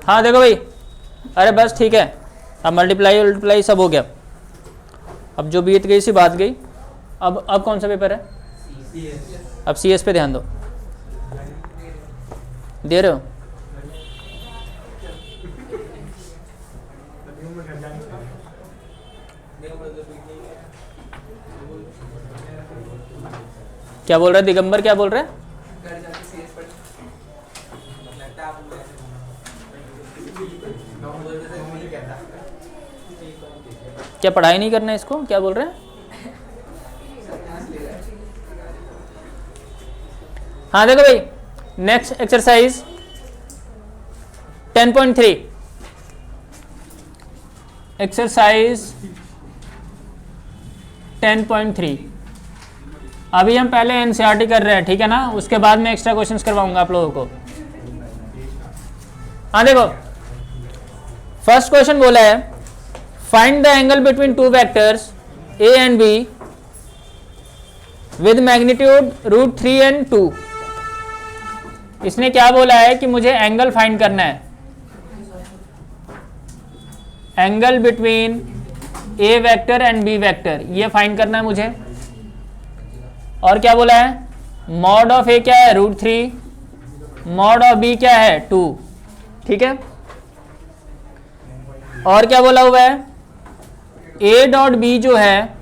हाँ देखो भाई, अरे बस ठीक है, अब मल्टीप्लाई सब हो गया। अब जो बीत गई सी बात गई। अब कौन सा पेपर है? अब CS पे ध्यान दो। दे रहे हो? क्या बोल रहा है दिगंबर, क्या बोल रहा है? क्या पढ़ाई नहीं करना है इसको, क्या बोल रहे हैं? हाँ देखो भाई, नेक्स्ट एक्सरसाइज 10.3, एक्सरसाइज 10.3। अभी हम पहले NCERT कर रहे हैं, ठीक है ना, उसके बाद में एक्स्ट्रा क्वेश्चंस करवाऊंगा आप लोगों को। हाँ देखो, फर्स्ट क्वेश्चन बोला है find the angle between two vectors A and B with magnitude √3 and 2। इसने क्या बोला है कि मुझे एंगल फाइंड करना है, angle between A vector and B vector, ये फाइंड करना है मुझे। और क्या बोला है, मॉड ऑफ A क्या है √3, मॉड ऑफ B क्या है 2, ठीक है। और क्या बोला हुआ है, A डॉट B जो है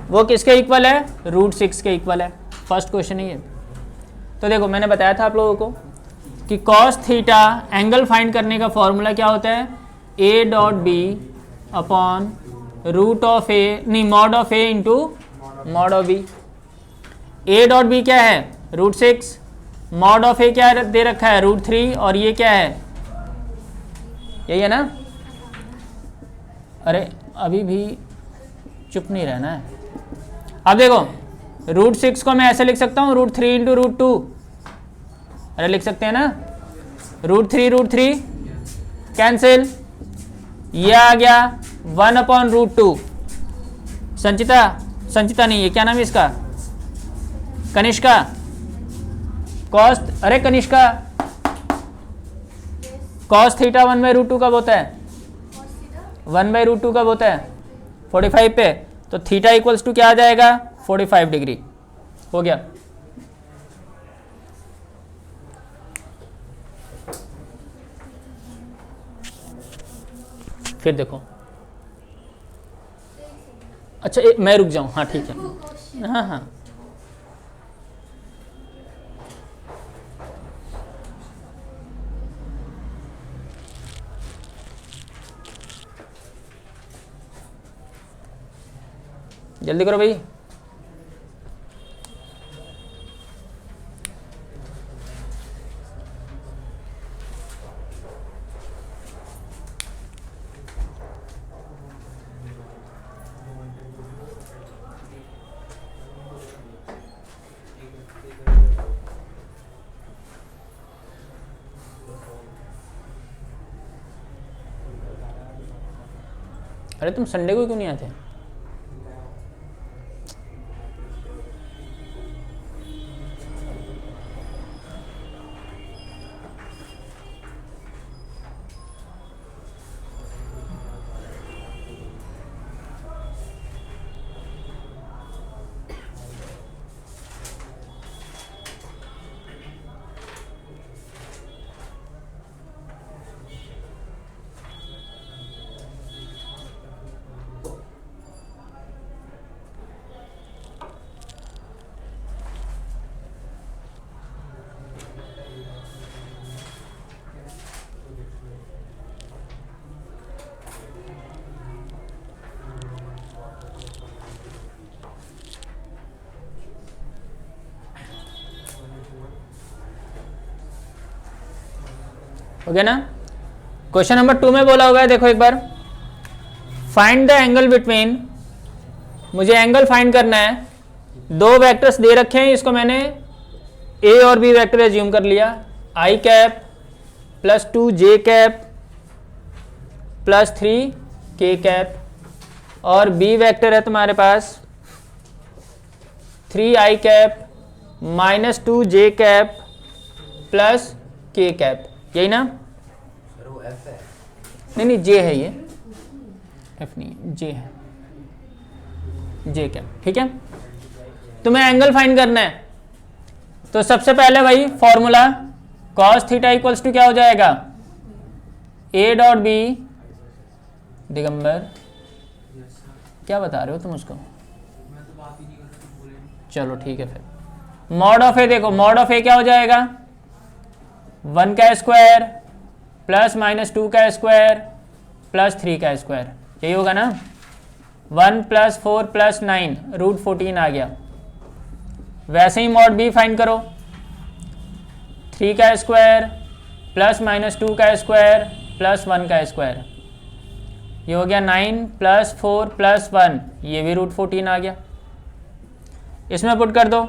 वो किसके इक्वल है, √6 के इक्वल है। फर्स्ट क्वेश्चन है ये। तो देखो मैंने बताया था आप लोगों को कि cos थीटा एंगल फाइंड करने का फॉर्मूला क्या होता है, A dot B upon root of A, नहीं mod of A into mod of B। A dot B क्या है √6, मॉड ऑफ A क्या दे रखा है √3, और ये क्या है, यही है ना। अरे अभी भी चुप नहीं रहना है। अब देखो √6 को मैं ऐसे लिख सकता हूँ √3 इंटू √2, अरे लिख सकते हैं ना, √3 कैंसिल, ये आ गया 1 अपॉन √2। संचिता नहीं है, क्या नाम है इसका, कनिष्का, कॉस, अरे कनिष्का, कॉस थीटा 1/√2 कब होता है, 1/√2 कब होता है 45 पे, तो थीटा इक्वल्स टू क्या आ जाएगा 45 डिग्री। हो गया। फिर देखो, अच्छा मैं रुक जाऊं, हाँ ठीक है, हाँ हाँ जल्दी करो भाई। अरे तुम संडे को क्यों नहीं आते? हो गया ना। क्वेश्चन नंबर 2 में बोला हुआ है, देखो एक बार, फाइंड द एंगल बिटवीन, मुझे एंगल फाइंड करना है, दो वेक्टर्स दे रखे हैं, इसको मैंने A और B वेक्टर एज्यूम कर लिया, i cap plus 2j cap plus 3k cap, और B वेक्टर है तुम्हारे पास 3i cap minus 2j cap plus k cap, यही ना। सर वो एफ है। नहीं जे है, ये एफ नहीं जे है, जे क्या, ठीक है। तुम्हें एंगल फाइंड करना है, तो सबसे पहले भाई formula cos theta equals to क्या हो जाएगा, ए डॉट बी, दिगंबर क्या बता रहे हो तुम उसको, चलो ठीक है फिर मॉड ऑफ ए, देखो मॉड ऑफ ए क्या हो जाएगा, 1 का स्क्वायर प्लस -2 का स्क्वायर प्लस 3 का स्क्वायर, यही होगा ना, 1 + 4 + 9 √14 आ गया। वैसे ही मॉड बी फाइंड करो, 3 का स्क्वायर प्लस -2 का स्क्वायर प्लस 1 का स्क्वायर, ये हो गया 9 + 4 + 1, ये भी √14 आ गया। इसमें पुट कर दो,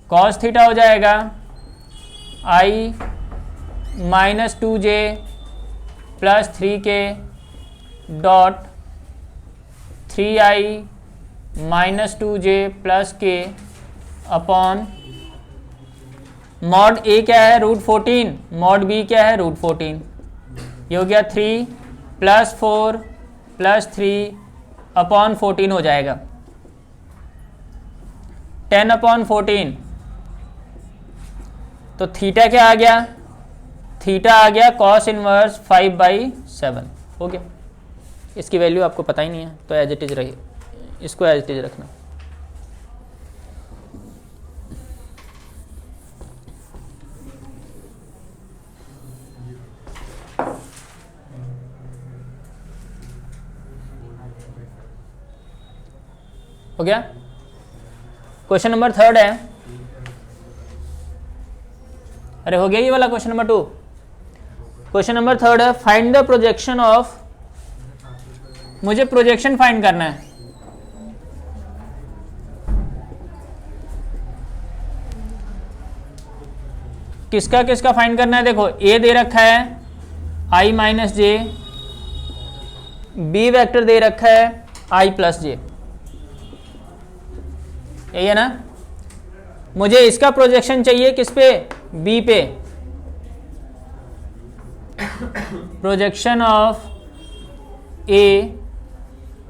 cos थीटा हो जाएगा I -2j + 3k dot 3i -2j + k upon mod a क्या है √14, मॉड बी क्या है √14, ये हो गया 3 + 4 + 3 अपॉन 14 हो जाएगा, 10/14। तो थीटा क्या आ गया, थीटा आ गया cos इनवर्स 5/7, हो गया। इसकी वैल्यू आपको पता ही नहीं है तो एज इट इज रही, इसको एज इट इज रखना। हो गया। क्वेश्चन नंबर 3 है, अरे हो गया ये वाला क्वेश्चन नंबर 2। क्वेश्चन नंबर 3 है, फाइंड द प्रोजेक्शन ऑफ, मुझे प्रोजेक्शन फाइंड करना है, किसका किसका फाइंड करना है। देखो ए दे रखा है I - j, बी वेक्टर दे रखा है I + j, यही है ना। मुझे इसका प्रोजेक्शन चाहिए किस पे, बी पे, projection of A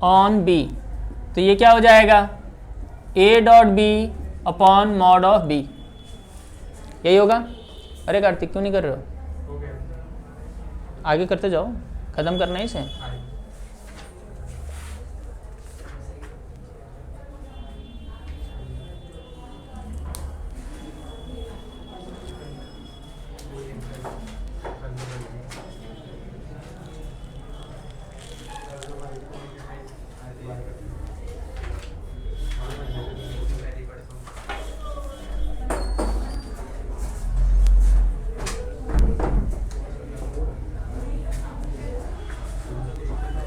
on B, तो ये क्या हो जाएगा, A dot B upon mod of B, यही होगा। अरे कार्तिक क्यों नहीं कर रहे हो, आगे करते जाओ, खत्म करना ही इसे।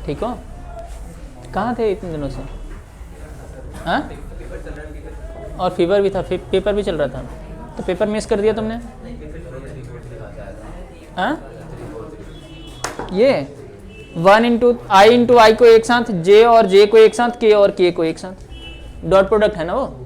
ठीक हो, कहाँ थे इतने दिनों से, हाँ, और फीवर भी था, पेपर भी चल रहा था, तो पेपर मिस कर दिया तुमने, हाँ। ये 1 × I को एक साथ, J और J को एक साथ, K और K को एक साथ, डॉट प्रोडक्ट है ना वो।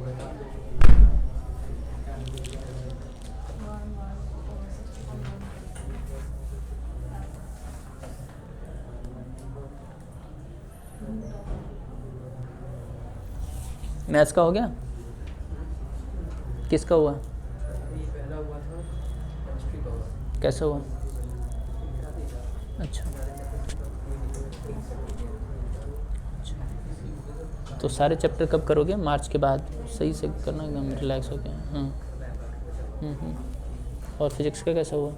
मैथ्स का हो गया, किसका हुआ, कैसे हुआ, अच्छा तो सारे चैप्टर कब करोगे, मार्च के बाद, सही से करना एकदम रिलैक्स हो गया। और फिजिक्स का कैसा हुआ,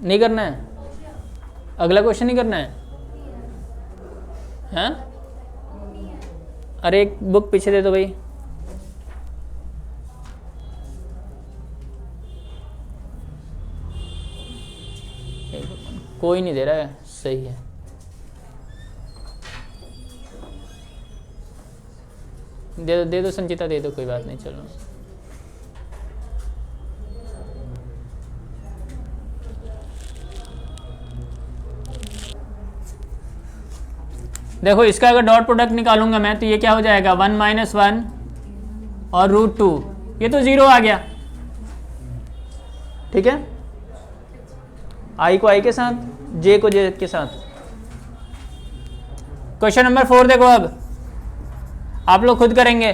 नहीं करना है, अगला क्वेश्चन नहीं करना है, हाँ। अरे एक बुक पीछे दे दो भाई, कोई नहीं दे रहा है, सही है। दे दो संचिता, दे दो, कोई बात नहीं, चलो देखो इसका अगर डॉट प्रोडक्ट निकालूंगा मैं तो ये क्या हो जाएगा 1 - 1 और √2, ये तो 0 आ गया। ठीक है, आई को आई के साथ, जे को जे के साथ। क्वेश्चन नंबर 4 देखो, अब आप लोग खुद करेंगे।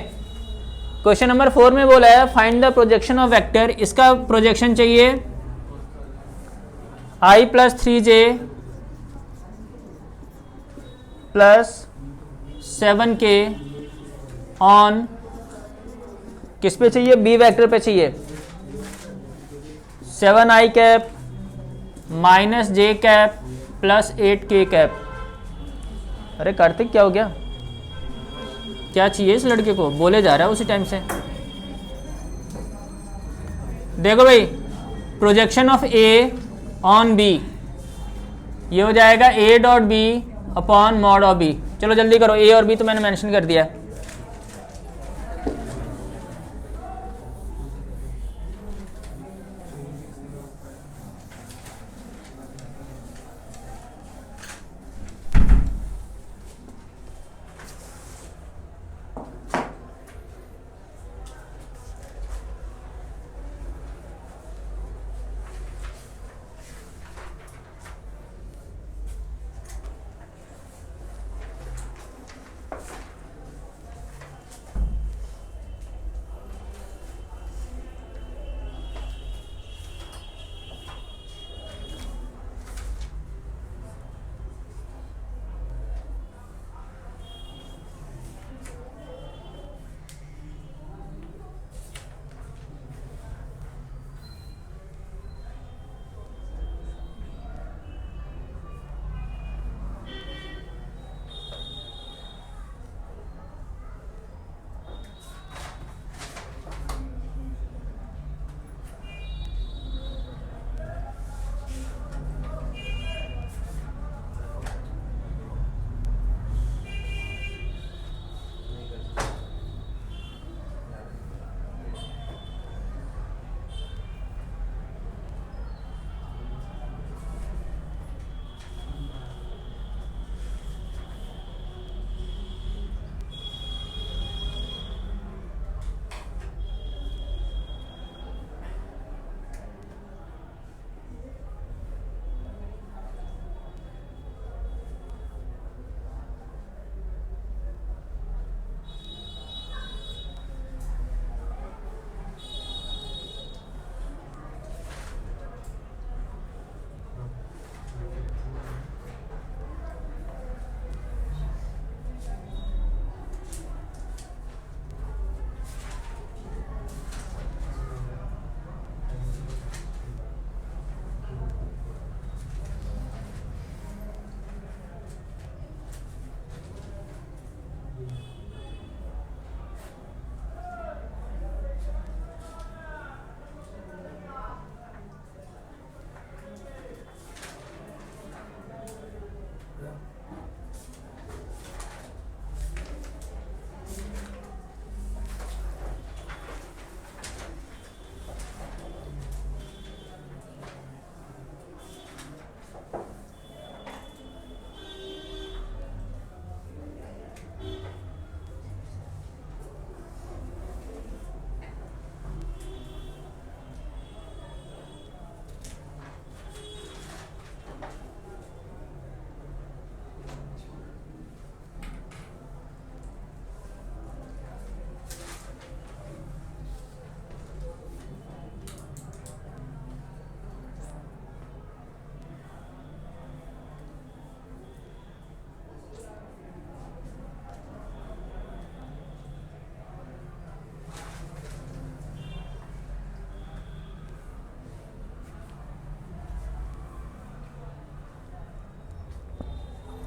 क्वेश्चन नंबर 4 में बोला है find the projection of vector. इसका प्रोजेक्शन चाहिए i + 3j + 7k ऑन किस पे चाहिए, बी वेक्टर पे चाहिए। 7i cap - j cap + 8k cap. अरे कार्तिक क्या हो गया, क्या चाहिए इस लड़के को, बोले जा रहा है उसी टाइम से। देखो भाई, projection of A on B, ये हो जाएगा a.b upon mod of B. चलो जल्दी करो, ए और बी तो मैंने मेंशन कर दिया।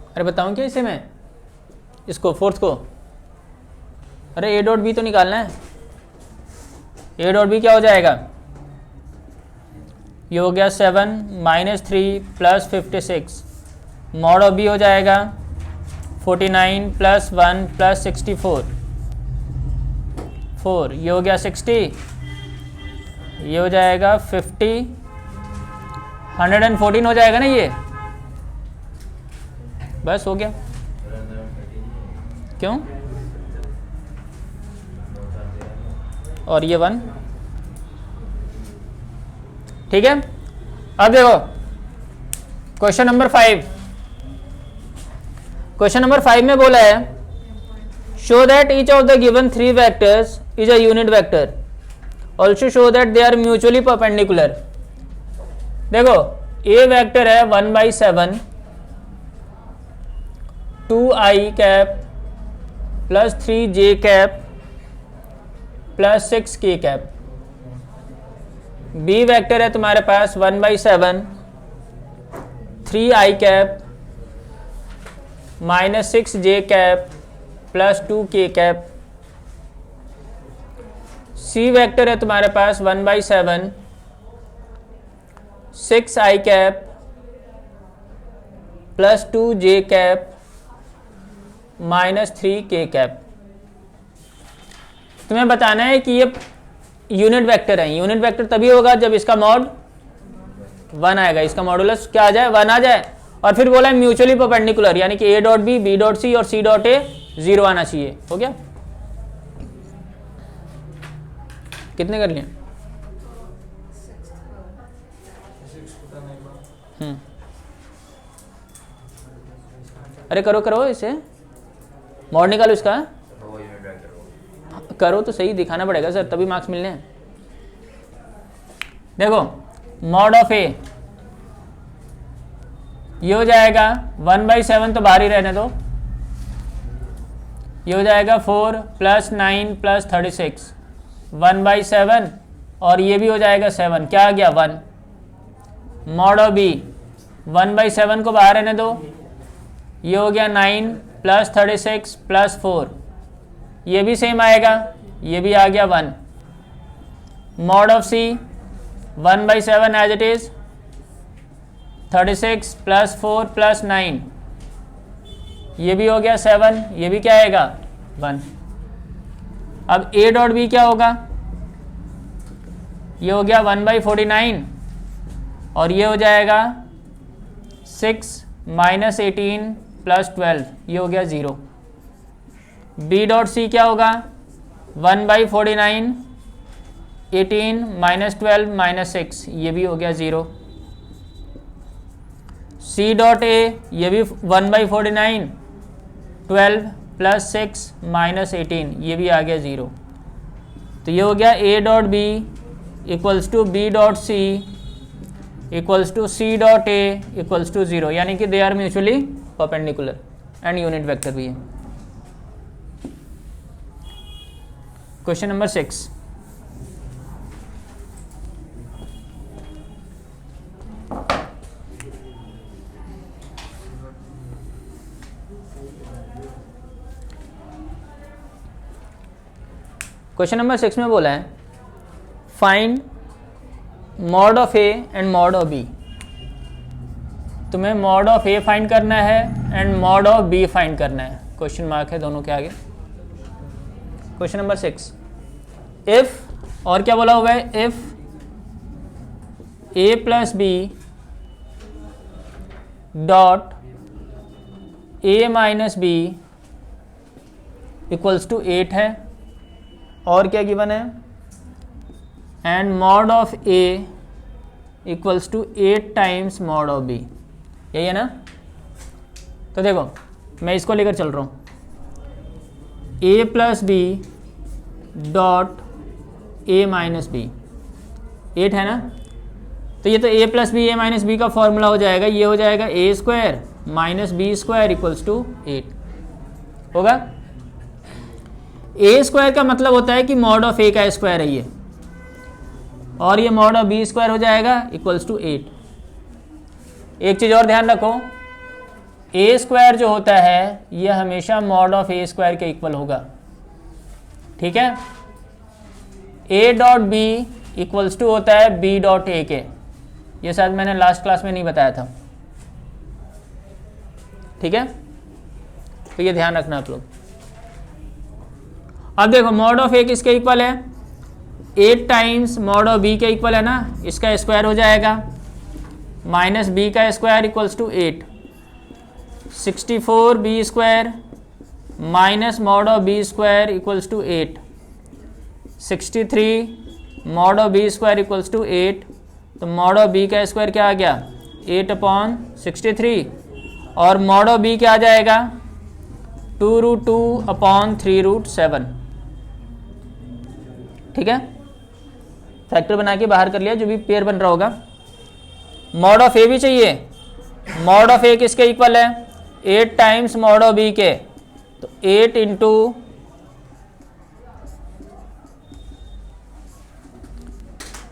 अरे बताऊं क्या इसे मैं, इसको फोर्थ को, अरे a.b तो निकालना है। a.b क्या हो जाएगा, ये हो गया 7 - 3 + 56, मॉड ऑफ b हो जाएगा 49 + 1 + 64, 4, ये हो गया 60, ये हो जाएगा 50, 114 हो जाएगा ना ये, बस हो गया। क्यों? और ये 1, ठीक है। अब देखो क्वेश्चन नंबर 5। क्वेश्चन नंबर 5 में बोला है show that each of the given 3 vectors is a unit vector, also show that they are mutually perpendicular. देखो ए वेक्टर है 1/7 2i cap plus 3j cap plus 6k cap. B vector है तुम्हारे पास 1/7 3i cap minus 6j cap plus 2k cap. C vector है तुम्हारे पास 1/7 6i cap plus 2j cap minus 3k cap. तुम्हें बताना है कि ये यूनिट वेक्टर है। यूनिट वेक्टर तभी होगा जब इसका मॉड 1 आएगा, इसका मॉडुलस क्या आ जाए 1 आ जाए। और फिर बोला है म्यूचुअली परपेंडिकुलर, यानी कि A dot B, B dot C और सी डॉट ए 0 आना चाहिए। हो गया? कितने कर लिए? अरे करो करो, इसे मॉड निकालो इसका। करो तो सही, दिखाना पड़ेगा सर तभी मार्क्स मिलने हैं। देखो मॉड ऑफ ए ये हो जाएगा 1/7 तो बाहर ही रहने दो, ये हो जाएगा 4 + 9 + 36 1/7 और ये भी हो जाएगा 7, क्या आ गया 1। मॉड ऑफ बी 1/7 को बाहर रहने दो, ये हो गया 9 + 36 + 4, ये भी सेम आएगा, ये भी आ गया 1। Mod of C 1/7 as it is 36 + 4 + 9, ये भी हो गया 7, ये भी क्या आएगा 1। अब ए डॉट बी क्या होगा, ये हो गया 1/49 और ये हो जाएगा 6 - 18 + 12, ये हो गया 0। बी डॉट सी क्या होगा 1/49 18 - 12 - 6, ये भी हो गया 0। सी डॉट ए ये भी 1/49 12 + 6 - 18, ये भी आ गया 0। तो ये हो गया A dot B equals to B dot C equals to C dot A equals to 0, यानी कि they are mutually perpendicular and unit vector भी है। Question number 6। क्वेश्चन नंबर 6 में बोला है find mod of A and mod of B. तुम्हें mod of A find करना है and mod of B find करना है। क्वेश्चन मार्क है दोनों के आगे। क्वेश्चन नंबर 6 इफ, और क्या बोला हुआ है, if A + B dot A - B equals to 8 है, और क्या गिवन है, and mod of A equals to 8 times mod of B, यही है ना। तो देखो मैं इसको लेकर चल रहा हूँ, ए + बी डॉट ए - बी 8 है ना। तो ये तो a + b a - b का फॉर्मूला हो जाएगा, ये हो जाएगा a² - b² इक्वल्स टू 8 होगा। a² का मतलब होता है कि मॉड ऑफ a का स्क्वायर है ये, और ये मॉड ऑफ b² हो जाएगा इक्वल्स टू 8। एक चीज़ और ध्यान रखो, a² जो होता है ये हमेशा मॉड ऑफ a² के इक्वल होगा, ठीक है। a dot b equals to होता है b डॉट a के, ये शायद मैंने लास्ट क्लास में नहीं बताया था, ठीक है। तो ये ध्यान रखना आप लोग। अब देखो मॉड ऑफ ए किसके इक्वल है, 8 टाइम्स मॉड ऑफ बी के इक्वल है ना, इसका स्क्वायर हो जाएगा माइनस बी का square equals to 8, 64 b² minus mod of B square equals to 8, 63 mod of B square equals to 8, तो मॉड ऑफ बी का स्क्वायर क्या आ गया 8/63, और मॉड ऑफ बी क्या आ जाएगा 2√2/3√7। ठीक है, फैक्टर बना के बाहर कर लिया जो भी पेयर बन रहा होगा। मॉड ऑफ ए भी चाहिए, मॉड ऑफ ए किसके इक्वल है 8 टाइम्स मॉड ऑफ बी के, तो 8 इंटू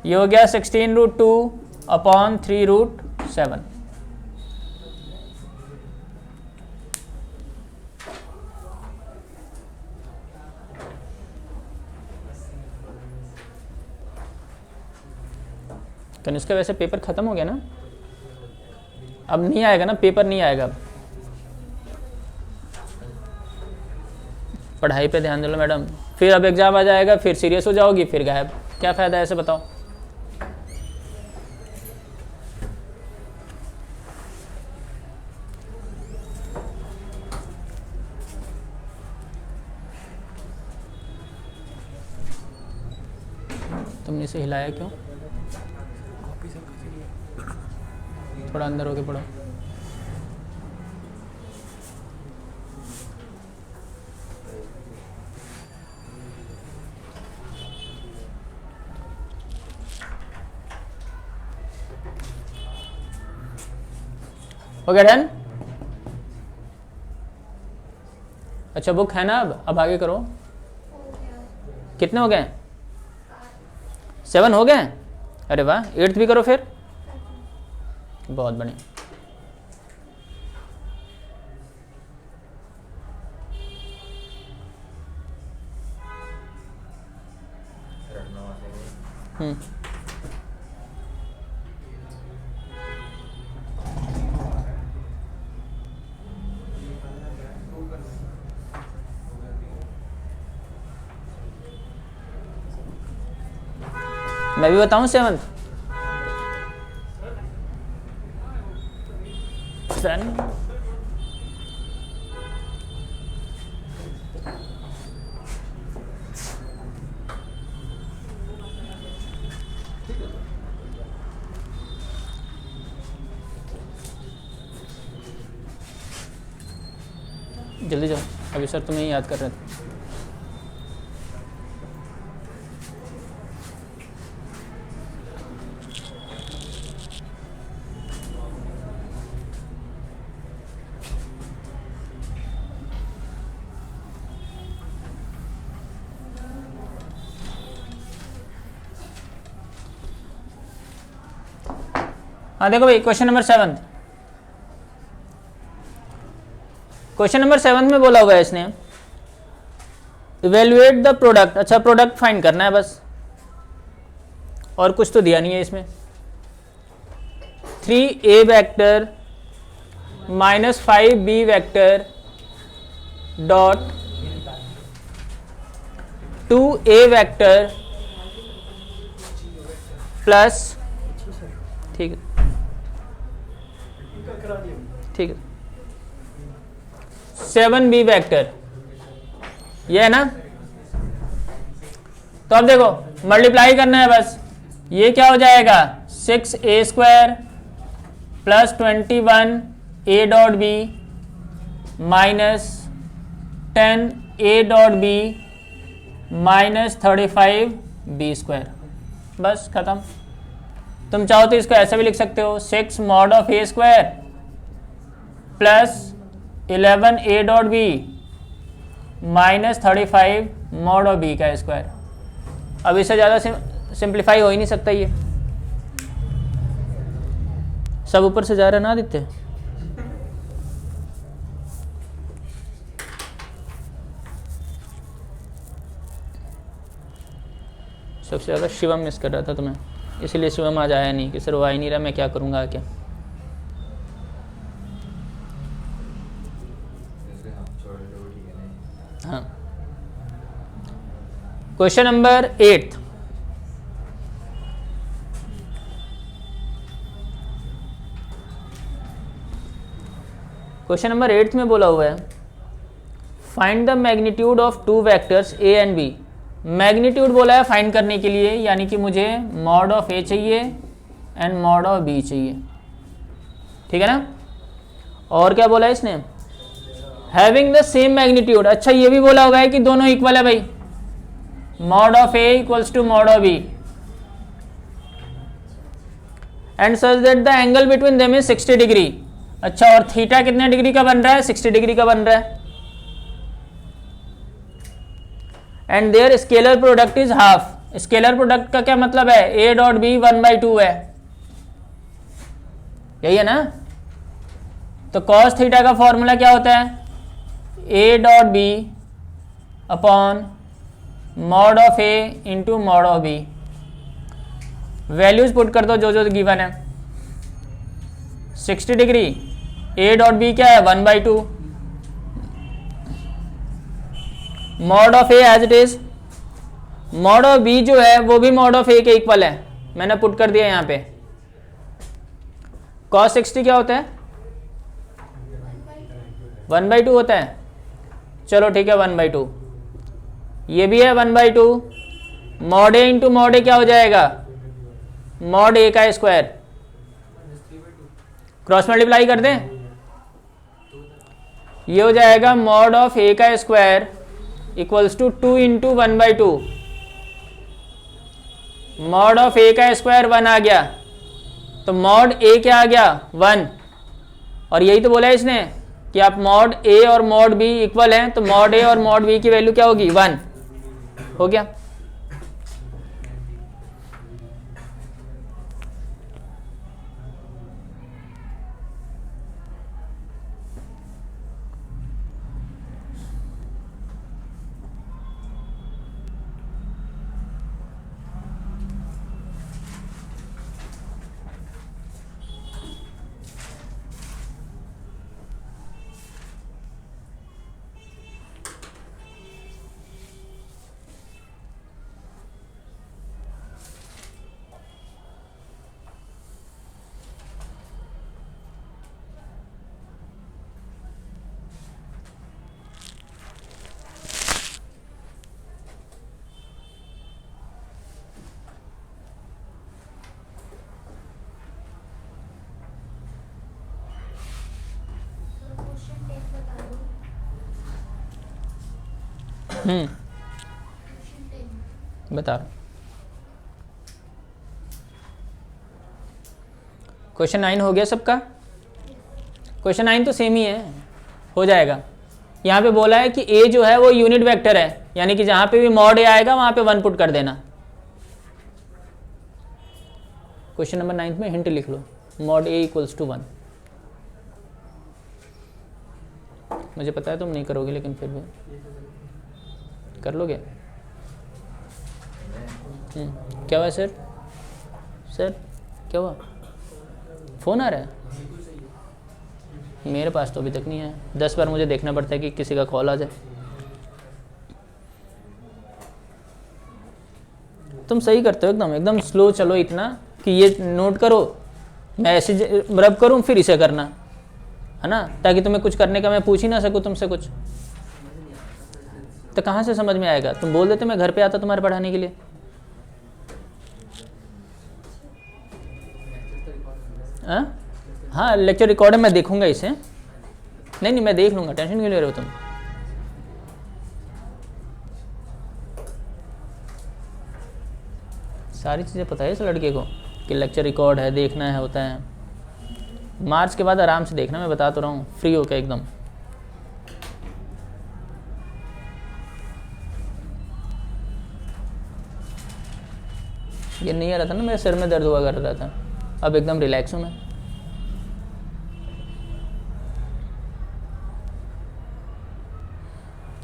ये हो गया 16√2/3√7। कनिष्क वैसे पेपर खत्म हो गया ना, अब नहीं आएगा ना, पेपर नहीं आएगा अब। पढ़ाई पे ध्यान दे लो मैडम, फिर अब एग्जाम आ जाएगा, फिर सीरियस हो जाओगी, फिर गायब, क्या फायदा है ऐसे बताओ। तुमने इसे हिलाया क्यों, थोड़ा अंदर होके पढ़ो। Okay done. अच्छा बुक है ना, अब आगे करो। कितने हो गए 7 हो गए, अरे वाह 8th भी करो फिर, बहुत बढ़िया। मैं भी बताऊं 7th जल्दी जाओ, अभी सर तुम्हें याद कर रहे थे। हाँ देखो भाई, क्वेश्चन नंबर 7, क्वेश्चन नंबर 7 में बोला हुआ है इसने इवेल्युएट द प्रोडक्ट। अच्छा प्रोडक्ट फाइंड करना है बस, और कुछ तो दिया नहीं है इसमें। 3a vector minus 5b vector dot 2a vector plus, ठीक है ठीक है, 7b वेक्टर, ये है ना। तो अब देखो मल्टीप्लाई करना है बस, ये क्या हो जाएगा 6a square plus 21a dot B minus 10a dot B minus 35b square, बस खत्म। तुम चाहो तो इसको ऐसा भी लिख सकते हो 6 mod of A square plus 11a dot B minus 35 mod of B का स्क्वायर। अब इससे ज़्यादा सिंप्लीफाई हो ही नहीं सकता, ये सब ऊपर से जा रहा ना आदित्य। सबसे ज़्यादा शिवम मिस कर रहा था तुम्हें, इसीलिए शिवम आज आया नहीं कि सर वो आ ही नहीं रहा, मैं क्या करूँगा क्या। हाँ क्वेश्चन नंबर 8, क्वेश्चन नंबर 8 में बोला हुआ है find the magnitude of two vectors A and B. Magnitude बोला है फाइंड करने के लिए, यानी कि मुझे मॉड ऑफ ए चाहिए एंड मॉड ऑफ बी चाहिए, ठीक है ना। और क्या बोला है इसने, हैविंग द सेम मैग्नीट्यूड। अच्छा ये भी बोला होगा है कि दोनों इक्वल है भाई, mod of A equals to mod of B and such that the angle between them is 60 degree. अच्छा और थीटा कितने डिग्री का बन रहा है, 60 डिग्री का बन रहा है। And their scalar product is half. Scalar product का क्या मतलब है, ए डॉट बी 1/2 है, यही है ना। तो कॉस थीटा का फॉर्मूला क्या होता है, A dot B upon mod of A into mod of B. Values put कर दो जो जो गिवन है। 60 डिग्री, ए डॉट बी क्या है 1/2, mod of A as it is, mod of B जो है वो भी मॉड ऑफ ए के इक्वल है, मैंने पुट कर दिया यहाँ पे। cos 60 क्या होता है 1/2 होता है, चलो ठीक है 1/2। ये भी है 1/2, mod A into mod a क्या हो जाएगा, मॉड ए का स्क्वायर। क्रॉस मल्टीप्लाई कर दें, ये हो जाएगा मॉड ऑफ ए का square equals to 2 into 1/2। Mod of a का स्क्वायर 1 आ गया, तो मॉड ए क्या आ गया 1। और यही तो बोला है इसने कि आप मॉड ए और मॉड बी इक्वल हैं, तो मॉड ए और मॉड बी की वैल्यू क्या होगी 1, हो गया। बता रहा हूँ। क्वेश्चन 9 हो गया सबका, क्वेश्चन 9 तो सेम ही है, हो जाएगा। यहाँ पे बोला है कि ए जो है वो यूनिट वेक्टर है, यानी कि जहाँ पे भी मॉड ए आएगा वहाँ पे 1 पुट कर देना। क्वेश्चन नंबर 9 में हिंट लिख लो, मॉड ए इक्वल्स टू 1। मुझे पता है तुम नहीं करोगे, लेकिन फिर भी कर लोगे। क्या हुआ सर, सर क्या हुआ, फ़ोन आ रहा है, मेरे पास तो अभी तक नहीं है। 10 बार मुझे देखना पड़ता है कि किसी का कॉल आ जाए। तुम सही करते हो, एकदम एकदम स्लो चलो, इतना कि ये नोट करो, मैं ऐसे रब करूं फिर इसे करना है ना, ताकि तुम्हें कुछ करने का मैं पूछ ही ना सकूं तुमसे कुछ। तो कहाँ से समझ में आएगा, तुम बोल देते मैं घर पे आता तुम्हारे पढ़ाने के लिए। हाँ लेक्चर रिकॉर्ड है, मैं देखूंगा इसे। नहीं नहीं मैं देख लूंगा, टेंशन क्यों ले रहे हो तुम। सारी चीज़ें पता है इस लड़के को कि लेक्चर रिकॉर्ड है, देखना है, होता है। मार्च के बाद आराम से देखना, मैं बता तो रहा हूँ, फ्री होकर एकदम। ये नहीं आ रहा था ना, मेरे सिर में दर्द हुआ कर रहा था, अब एकदम रिलैक्स हूँ मैं।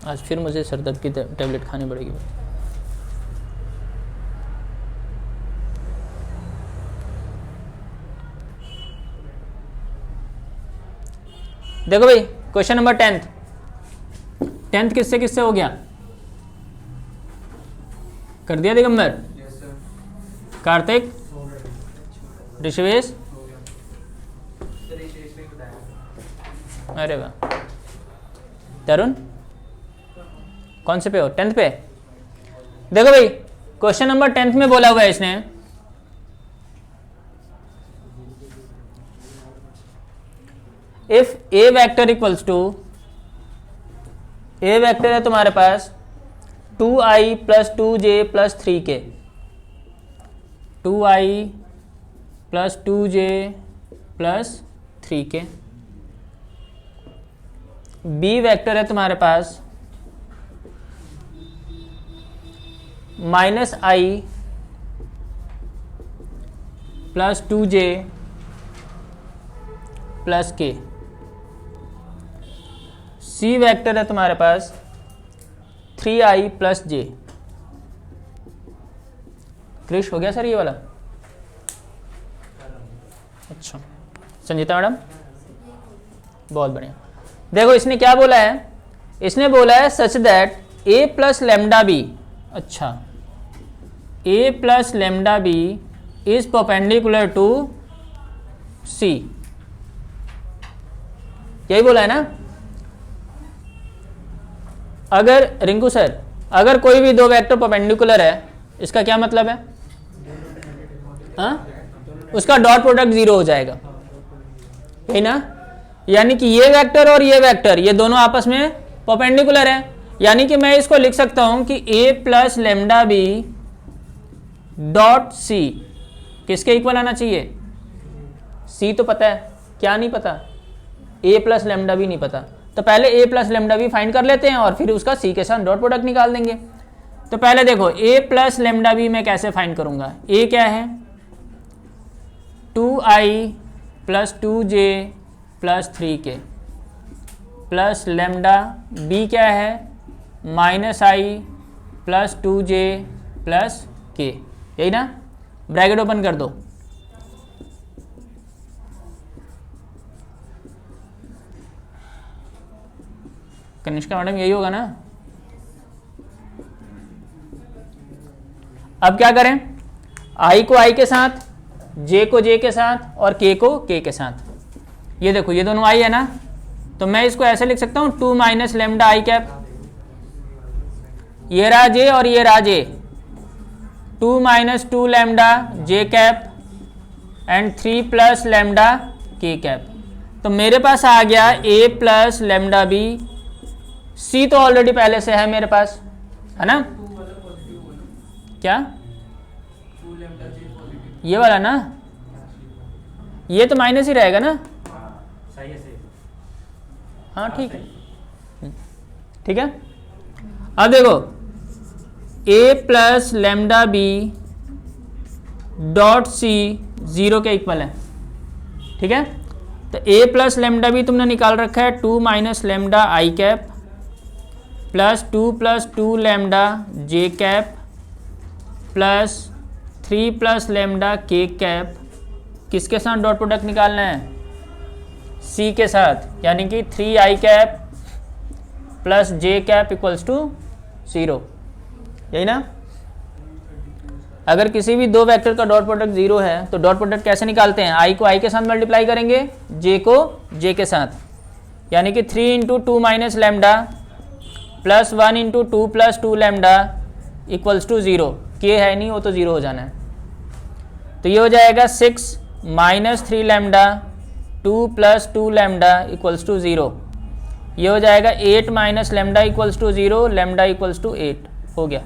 आज फिर मुझे सर दर्द की टैबलेट खानी पड़ेगी। देखो भाई क्वेश्चन नंबर 10th किससे किससे हो गया, कर दिया दिगंबर, कार्तिक, ऋषिवेश, अरे वाह, तरुण, कौन से पे हो, 10th पे? देखो भाई क्वेश्चन नंबर 10th में बोला हुआ है इसने, if A vector equals to, A vector है तुम्हारे पास 2i plus 2j plus 3k, 2i plus 2j plus 3k। B vector है तुम्हारे पास -i plus 2j plus k। C vector है तुम्हारे पास 3i प्लस j। क्रिश हो गया सर ये वाला? अच्छा संजीता मैडम बहुत बढ़िया। देखो इसने क्या बोला है, इसने बोला है such that a plus lambda B, अच्छा a plus lambda B is perpendicular to c, यही बोला है ना? अगर रिंकू सर अगर कोई भी दो वेक्टर परपेंडिकुलर है इसका क्या मतलब है? हाँ उसका डॉट प्रोडक्ट 0 हो जाएगा, यही ना? यानी कि ये वेक्टर और ये वेक्टर ये दोनों आपस में परपेंडिकुलर है, यानी कि मैं इसको लिख सकता हूं कि a plus lambda B dot C किसके इक्वल आना चाहिए? c तो पता है, क्या नहीं पता? a प्लस लेमडा बी नहीं पता, तो पहले a plus lambda B find कर लेते हैं और फिर उसका c के साथ डॉट प्रोडक्ट निकाल देंगे। तो पहले देखो a प्लस लेमडा बी मैं कैसे फाइंड करूंगा? a क्या है? 2i plus 2j plus 3k plus lambda, b क्या है? -i plus 2j plus k, यही ना? ब्रैकेट ओपन कर दो। कनिष्का मैडम यही होगा ना? अब क्या करें? i को i के साथ, j को j के साथ और k को k के साथ। ये देखो ये दोनों i है ना, तो मैं इसको ऐसे लिख सकता हूं 2 माइनस लेमडा आई कैप, ये रहा j और ये रहा j, 2 minus 2 lambda j cap and 3 plus lambda k cap. तो मेरे पास आ गया a plus lambda b, c तो ऑलरेडी पहले से है मेरे पास, है ना? क्या ये वाला ना? ये तो माइनस ही रहेगा ना? हाँ ठीक है, ठीक है। अब देखो a plus lambda B dot C 0 के इक्वल है, ठीक है? तो a प्लस लेमडा बी तुमने निकाल रखा है 2 minus lambda I cap plus 2 plus 2 lambda J cap plus 3 plus lambda के कैप। किसके साथ डॉट प्रोडक्ट निकालना है? सी के साथ, यानी कि 3i cap plus J cap equals to 0, यही ना? अगर किसी भी दो वेक्टर का डॉट प्रोडक्ट 0 है तो डॉट प्रोडक्ट कैसे निकालते हैं? i को i के साथ मल्टीप्लाई करेंगे, j को j के साथ, यानी कि 3 into 2 minus lambda plus 1 into 2 plus 2 lambda equals to 0। k है नहीं, वो तो 0 हो जाना है। तो ये हो जाएगा 6 minus 3 lambda 2 plus 2 lambda equals to 0। ये हो जाएगा 8 minus lambda equals to 0, lambda equals to 8 हो गया,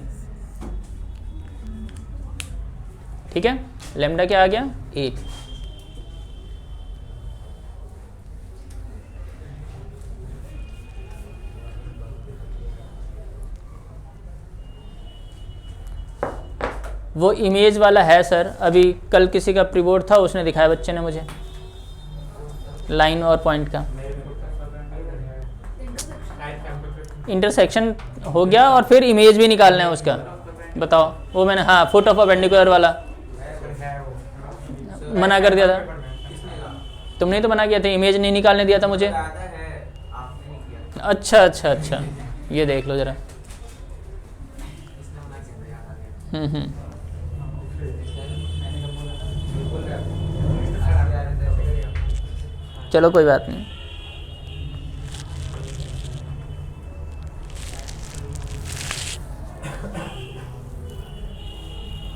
ठीक है? लेमडा क्या आ गया? 8। वो इमेज वाला है सर, अभी कल किसी का प्रीबोर्ड था उसने दिखाया बच्चे ने मुझे, लाइन और पॉइंट का इंटरसेक्शन हो गया और फिर इमेज भी निकालना है उसका। बताओ वो मैंने, हाँ फुट ऑफ परपेंडिकुलर वाला मना कर दिया था, तुमने तो मना किया था, इमेज नहीं निकालने दिया था मुझे। अच्छा अच्छा अच्छा, ये देख लो जरा। चलो कोई बात नहीं।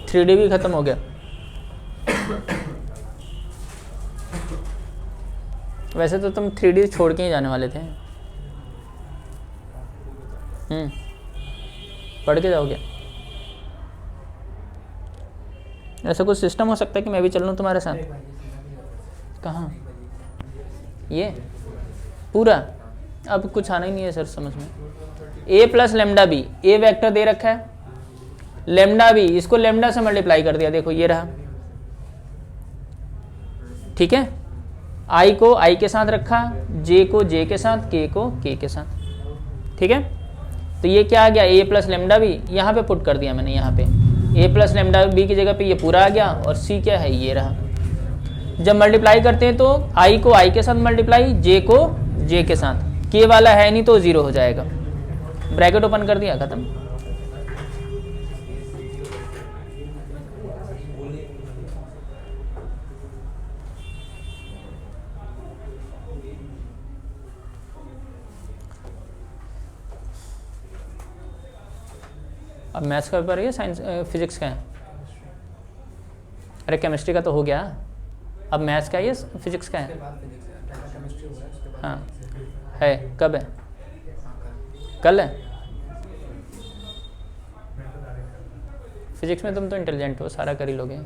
3D भी खत्म हो गया। वैसे तो तुम 3D छोड़ के ही जाने वाले थे। पढ़ के जाओगे? ऐसा कुछ सिस्टम हो सकता है कि मैं भी चल लूँ तुम्हारे साथ? कहाँ? ये पूरा? अब कुछ आना ही नहीं है सर समझ में। a plus lambda b, a vector दे रखा है, लेमडा बी, इसको लेमडा से मल्टीप्लाई कर दिया, देखो ये रहा, ठीक है। i को i के साथ रखा, j को j के साथ, k को k के साथ, ठीक है। तो ये क्या आ गया, a प्लस लेमडा बी, यहाँ पे पुट कर दिया मैंने, यहाँ पे a प्लस लेमडा बी की जगह पे ये पूरा आ गया, और c क्या है, ये रहा। जब मल्टीप्लाई करते हैं तो i को i के साथ मल्टीप्लाई, j को j के साथ, k वाला है नहीं तो 0 हो जाएगा। ब्रैकेट ओपन कर दिया, खत्म। अब मैथ्स का पेपर है या साइंस फिजिक्स का है? अरे केमिस्ट्री का तो हो गया, अब मैथ्स का है या फिजिक्स का है? हाँ है, कब है? कल है? फिजिक्स में तुम तो इंटेलिजेंट हो, सारा कर ही लोगे।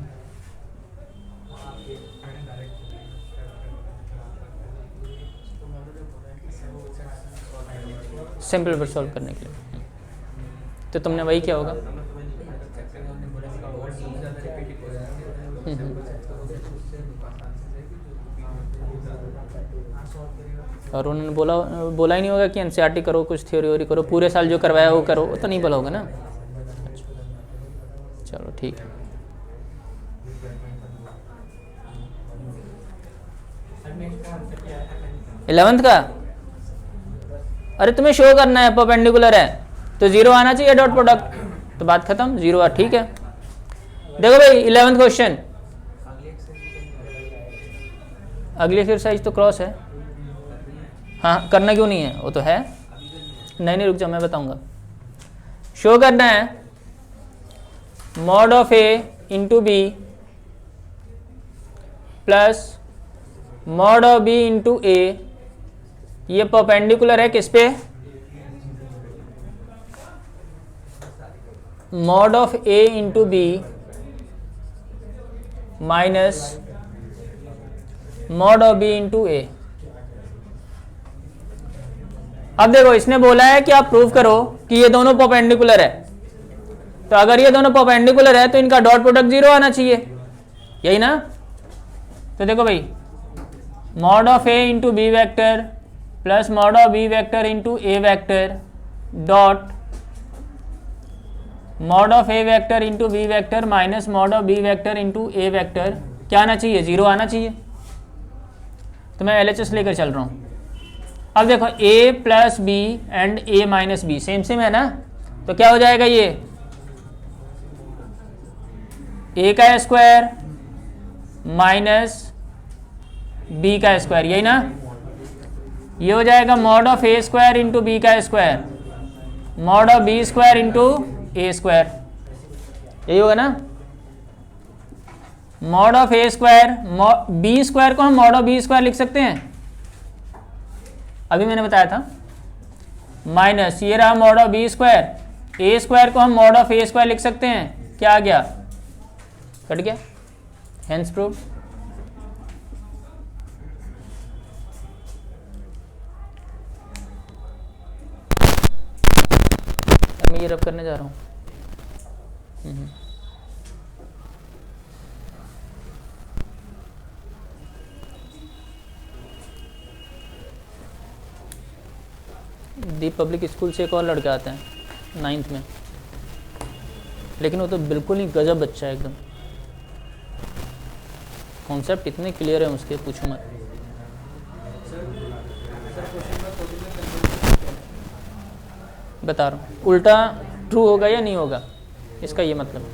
सिंपल पर सॉल्व करने के लिए तो तुमने वही किया होगा। और उन्होंने बोला ही नहीं होगा कि एनसीईआरटी करो, कुछ थ्योरी व्योरी करो, पूरे साल जो करवाया वो करो, वो तो नहीं बोला होगा ना। चलो ठीक है। इलेवेंथ का, अरे तुम्हें शो करना है परपेंडिकुलर है तो 0 आना चाहिए डॉट प्रोडक्ट, तो बात खत्म, 0 आ, ठीक है। देखो भाई 11th क्वेश्चन, अगली एक्सरसाइज तो क्रॉस है। हाँ करना क्यों नहीं है, वो तो है। नहीं रुक जाओ, मैं बताऊंगा। शो करना है mod of a into B plus mod of b into a, ये परपेंडिकुलर है किस पे, mod of a into B minus mod of b into a। अब देखो इसने बोला है कि आप प्रूव करो कि ये दोनों परपेंडिकुलर है, तो अगर ये दोनों परपेंडिकुलर है तो इनका डॉट प्रोडक्ट 0 आना चाहिए, यही ना। तो देखो भाई mod of a into B vector plus mod of b vector into a vector dot mod of a vector into b vector minus mod of b vector into a vector, क्या आना चाहिए, 0 आना चाहिए। तो मैं LHS लेकर चल रहा हूँ। अब देखो a plus b and a minus b same same है ना, तो क्या हो जाएगा, ये a का स्क्वायर माइनस b का स्क्वायर, यही ना। ये हो जाएगा mod of a square into b का square mod of b square into a square, यही होगा ना। Mod of a square, b square को हम मॉड ऑफ b स्क्वायर लिख सकते हैं, अभी मैंने बताया था, माइनस ये रहा mod of b square, a square को हम मॉड ऑफ a स्क्वायर लिख सकते हैं, क्या आ गया, कट गया, हेंस प्रूव। मैं ये रब करने जा रहा हूँ। दीप पब्लिक स्कूल से एक और लड़का आता है 9th में, लेकिन वो तो बिल्कुल ही गजब बच्चा है एकदम, कॉन्सेप्ट इतने क्लियर है उसके, पूछो मत। बता रहा हूँ, उल्टा ट्रू होगा या नहीं होगा, इसका ये मतलब।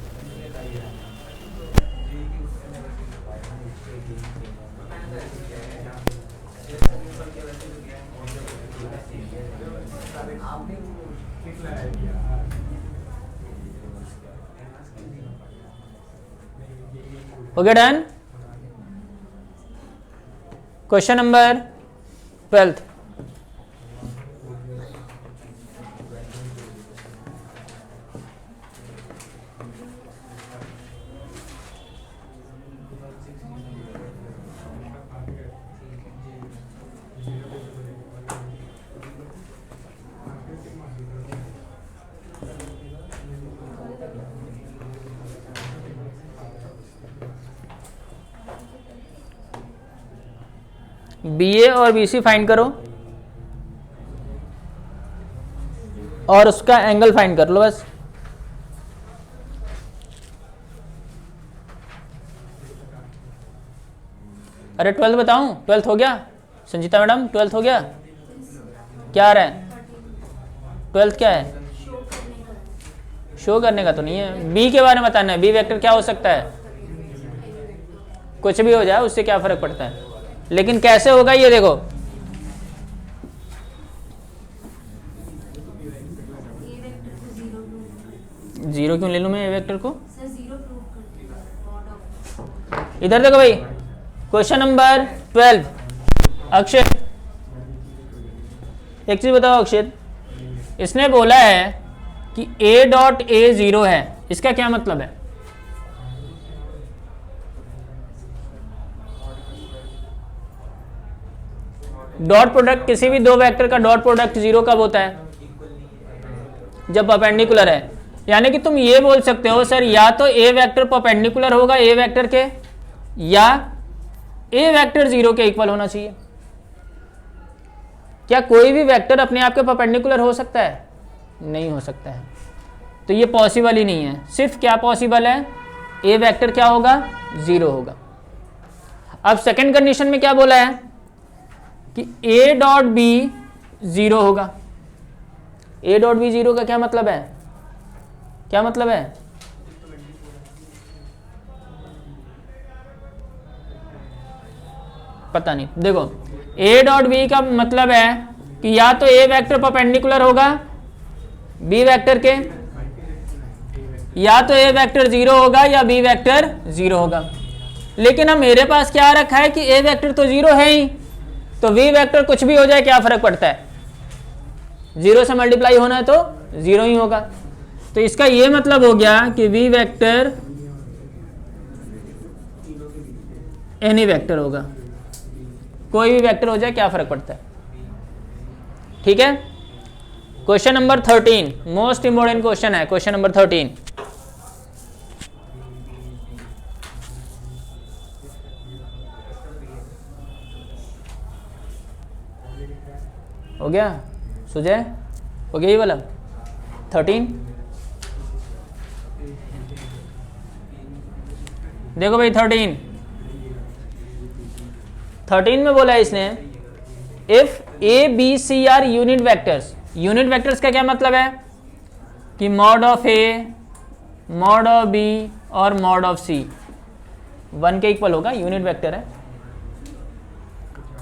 हो गया डन। Question number 12। BA और BC फाइंड करो और उसका एंगल फाइंड कर लो बस। अरे 12 बताऊं? 12 हो गया संजीता मैडम? 12 हो गया? क्या आ रहा है? 12 क्या है? शो करने का तो नहीं है। बी के बारे में बताना है। बी वेक्टर क्या हो सकता है? कुछ भी हो जाए, उससे क्या फर्क पड़ता है, लेकिन कैसे होगा ये देखो। जीरो क्यों ले लूं मैं ए वेक्टर को? इधर देखो भाई, क्वेश्चन नंबर 12। अक्षित, एक चीज बताओ अक्षित, इसने बोला है कि ए डॉट ए 0 है, इसका क्या मतलब है? डॉट प्रोडक्ट, किसी भी दो वेक्टर का डॉट प्रोडक्ट 0 कब होता है? जब परपेंडिकुलर है। यानी कि तुम ये बोल सकते हो सर, या तो ए वेक्टर परपेंडिकुलर होगा ए वेक्टर के, या ए वेक्टर 0 के इक्वल होना चाहिए। क्या कोई भी वेक्टर अपने आप के परपेंडिकुलर हो सकता है? नहीं हो सकता है। तो ये पॉसिबल ही नहीं है। सिर्फ क्या पॉसिबल है? ए वेक्टर क्या होगा? 0 होगा। अब सेकंड कंडीशन में क्या बोला है कि ए डॉट बी 0 होगा। ए डॉट बी 0 का क्या मतलब है? क्या मतलब है? पता नहीं। देखो, ए डॉट बी का मतलब है कि या तो ए वेक्टर परपेंडिकुलर होगा बी वेक्टर के, या तो ए वेक्टर 0 होगा या बी वेक्टर 0 होगा। लेकिन अब मेरे पास क्या रखा है कि ए वेक्टर तो 0 है ही, तो वी वेक्टर कुछ भी हो जाए क्या फर्क पड़ता है? 0 से मल्टीप्लाई होना है तो 0 ही होगा। तो इसका ये मतलब हो गया कि वी वेक्टर एनी वेक्टर होगा, कोई भी वेक्टर हो जाए क्या फर्क पड़ता है। ठीक है। Question number 13 most important question है। क्वेश्चन नंबर 13, हो गया सुजय? हो गया ये वाला 13। देखो भाई 13 में बोला है इसने, if A B C are unit vectors. Unit vectors का क्या मतलब है कि mod of A, mod of B और मॉड ऑफ सी 1 के इक्वल होगा, यूनिट वेक्टर है।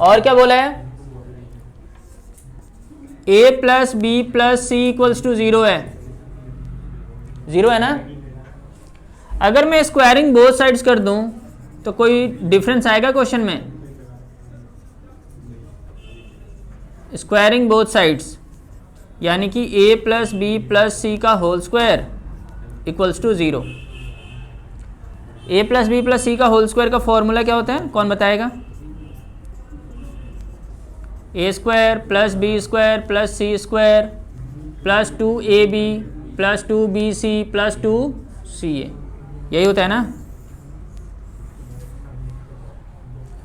और क्या बोला है? A plus b plus c equals to 0 है। 0 है ना? अगर मैं स्क्वायरिंग बोथ साइड्स कर दूं तो कोई डिफरेंस आएगा क्वेश्चन में? स्क्वायरिंग बोथ साइड्स यानी कि a plus b plus c का whole square equals to 0। A plus b plus c का होल स्क्वायर का फॉर्मूला क्या होता है? कौन बताएगा? A square plus b square plus c square plus 2ab plus 2bc plus 2ca, यही होता है ना?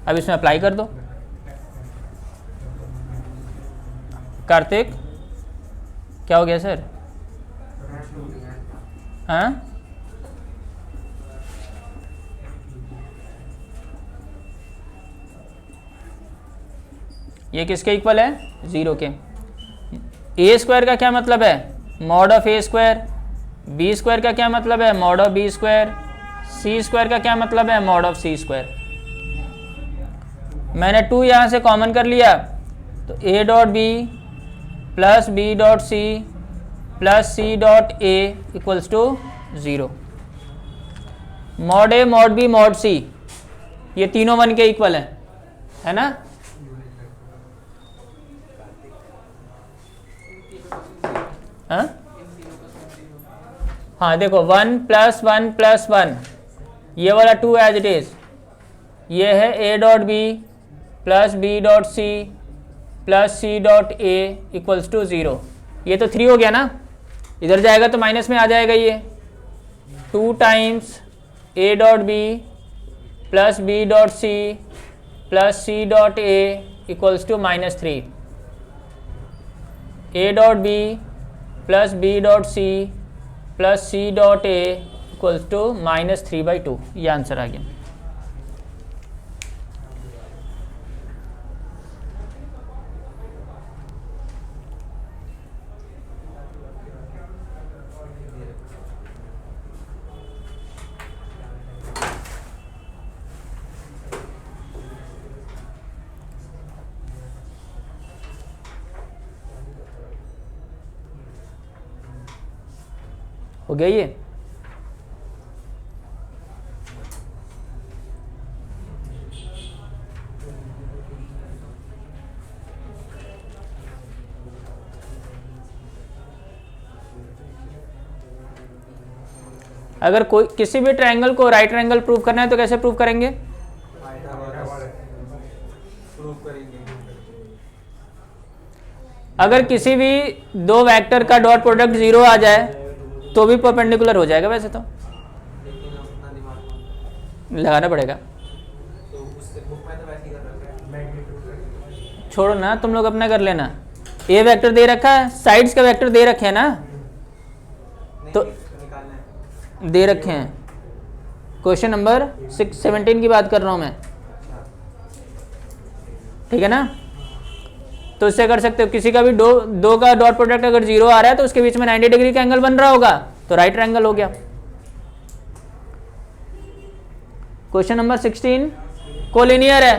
अब इसमें अप्लाई कर दो। कार्तिक क्या हो गया सर? हाँ, ये किसके इक्वल है? 0 के। ए स्क्वायर का क्या मतलब है? Mod of A square. B square का क्या मतलब है? Mod of B square. C square का क्या मतलब है? Mod of C square. मैंने 2 यहाँ से कॉमन कर लिया, तो A dot B plus B dot C plus C dot A equals to 0। Mod A mod B mod C, ये तीनों 1 के इक्वल है ना? हाँ देखो 1 + 1 + 1, ये वाला 2 एज इट इज, ये है a dot B plus b dot C plus c dot a equals to 0, ये तो 3 हो गया ना, इधर जाएगा तो माइनस में आ जाएगा, ये 2 times a dot B plus b dot C plus c dot a equals to -3, a dot B plus b dot C plus c dot a equals to -3/2, ये आंसर आ गया। हो गया ये? अगर कोई किसी भी ट्रायंगल को राइट ट्रायंगल प्रूव करना है तो कैसे प्रूव करेंगे? अगर किसी भी दो वेक्टर का डॉट प्रोडक्ट 0 आ जाए तो भी परपेंडिकुलर हो जाएगा, वैसे तो लगाना पड़ेगा। छोड़ो ना, तुम लोग अपना कर लेना। ए वेक्टर दे रखा है, साइड्स का वेक्टर दे रखे हैं ना, तो दे रखे हैं। क्वेश्चन नंबर 17 की बात कर रहा हूं मैं, ठीक है ना? तो इससे कर सकते हो, किसी का भी दो का डॉट प्रोडक्ट अगर 0 आ रहा है तो उसके बीच में 90 डिग्री का एंगल बन रहा होगा, तो राइट ट्रायंगल हो गया। क्वेश्चन नंबर 16 कोलिनियर है,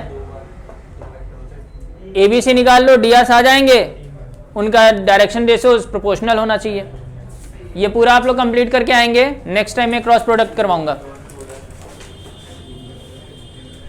ABC निकाल लो, DRs आ जाएंगे, उनका डायरेक्शन रेशियो प्रोपोर्शनल होना चाहिए। ये पूरा आप लोग कंप्लीट करके आएंगे, नेक्स्ट टाइम मैं क्रॉस प्रोडक्ट करवाऊंगा।